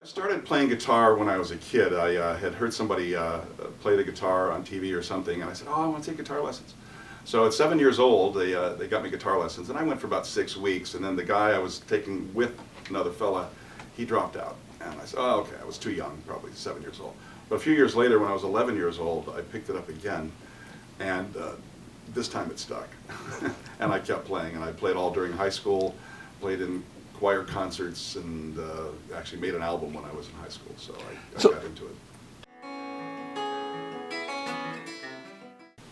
I started playing guitar when I was a kid. I had heard somebody play the guitar on TV or something, and I said, oh, I want to take guitar lessons. So at 7 years old, they got me guitar lessons, and I went for about 6 weeks, and then the guy I was taking with another fella, he dropped out. And I said, oh, okay, I was too young, probably 7 years old. But a few years later, when I was 11 years old, I picked it up again, and this time it stuck. And I kept playing, and I played all during high school, played in choir concerts, and actually made an album when I was in high school, so I got into it.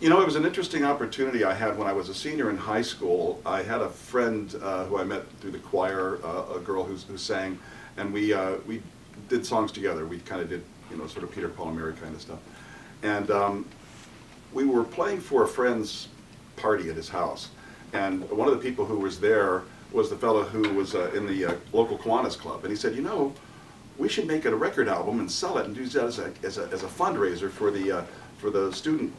You know, it was an interesting opportunity I had when I was a senior in high school. I had a friend who I met through the choir, a girl who sang, and we did songs together. We kind of did, you know, sort of Peter, Paul, and Mary kind of stuff. And we were playing for a friend's party at his house, and one of the people who was there was the fellow who was in the local Kiwanis Club, and he said, you know, we should make it a record album and sell it and use that as a fundraiser for the student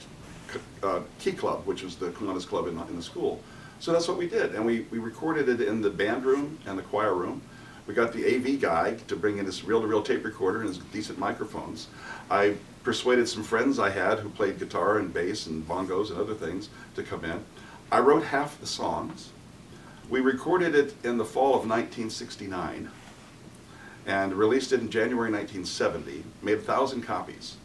key club, which was the Kiwanis Club in the school. So that's what we did, and we recorded it in the band room and the choir room. We got the AV guy to bring in his reel-to-reel tape recorder and his decent microphones. I persuaded some friends I had who played guitar and bass and bongos and other things to come in. I wrote half the songs. We recorded it in the fall of 1969 and released it in January 1970, made 1,000 copies.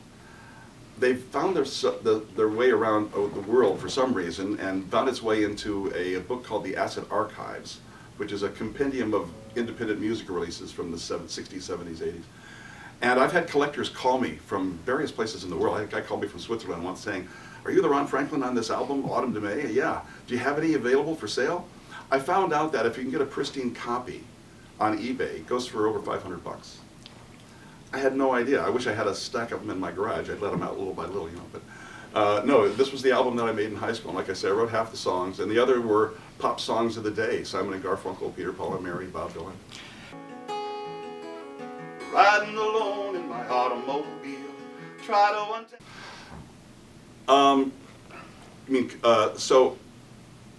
They found their way around the world for some reason and found its way into a book called The Acid Archives, which is a compendium of independent music releases from the 60s, 70s, 80s. And I've had collectors call me from various places in the world. A guy called me from Switzerland once saying, are you the Ron Franklin on this album, Autumn to May? Yeah. Do you have any available for sale? I found out that if you can get a pristine copy on eBay, it goes for over 500 bucks. I had no idea. I wish I had a stack of them in my garage. I'd let them out little by little, you know. But no, this was the album that I made in high school. And like I said, I wrote half the songs, and the other were pop songs of the day: Simon and Garfunkel, Peter, Paul, and Mary, Bob Dylan. Riding alone in my automobile, try to so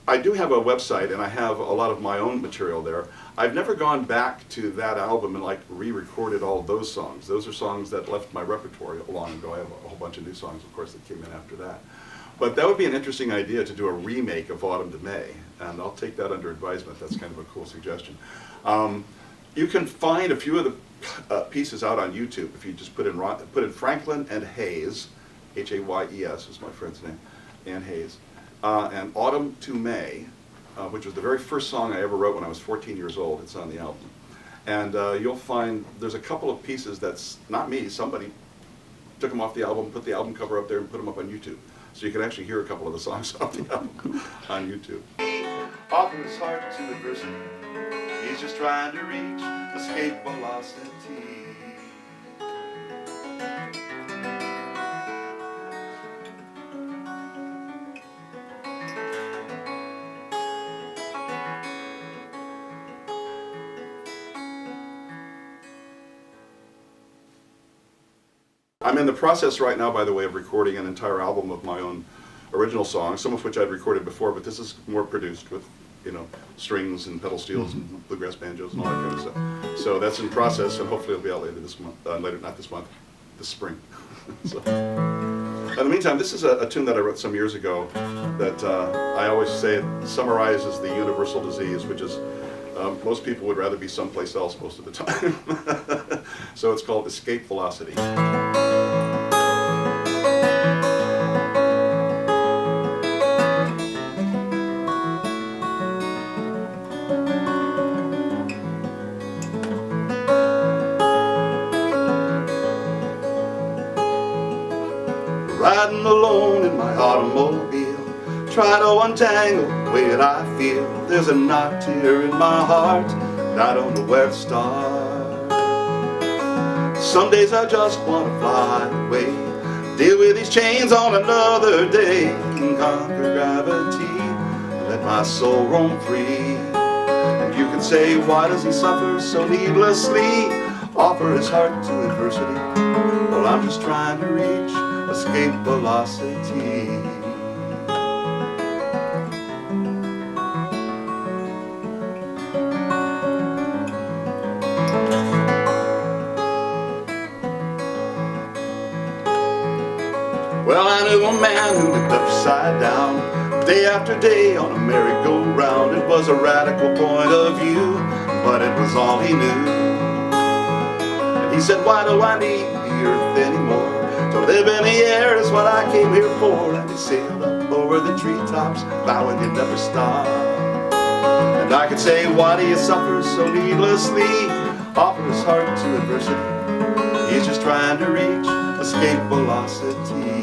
I do have a website, and I have a lot of my own material there. I've never gone back to that album and like re-recorded all of those songs. Those are songs that left my repertoire long ago. I have a whole bunch of new songs, of course, that came in after that. But that would be an interesting idea, to do a remake of Autumn to May, and I'll take that under advisement. That's kind of a cool suggestion. You can find a few of the pieces out on YouTube if you just put in Franklin and Hayes, H-A-Y-E-S is my friend's name, and Hayes. And Autumn to May, which was the very first song I ever wrote when I was 14 years old. It's on the album. And you'll find there's a couple of pieces that's not me. Somebody took them off the album, put the album cover up there, and put them up on YouTube. So you can actually hear a couple of the songs off the album on YouTube. Offer his heart to adversity. He's just trying to reach escape velocity. I'm in the process right now, by the way, of recording an entire album of my own original songs, some of which I'd recorded before, but this is more produced with, you know, strings and pedal steels and bluegrass banjos and all that kind of stuff. So that's in process, and hopefully it'll be out later this month. Not this month, this spring. So, in the meantime, this is a tune that I wrote some years ago that I always say it summarizes the universal disease, which is most people would rather be someplace else most of the time. So it's called Escape Velocity. Riding alone in my automobile, try to untangle the way that I feel. There's a knot here in my heart, and I don't know where to start. Some days I just want to fly away, deal with these chains on another day, and conquer gravity, and let my soul roam free. And you can say, why does he suffer so needlessly? Offer his heart to adversity. Well, I'm just trying to reach escape velocity. Well, I knew a man who lived upside down, day after day on a merry-go-round. It was a radical point of view, but it was all he knew. And he said, why do I need the earth anymore? To live in the air is what I came here for. And he sailed up over the treetops, vowing he'd never stop. And I could say, why do you suffer so needlessly? Offer his heart to adversity. He's just trying to reach escape velocity.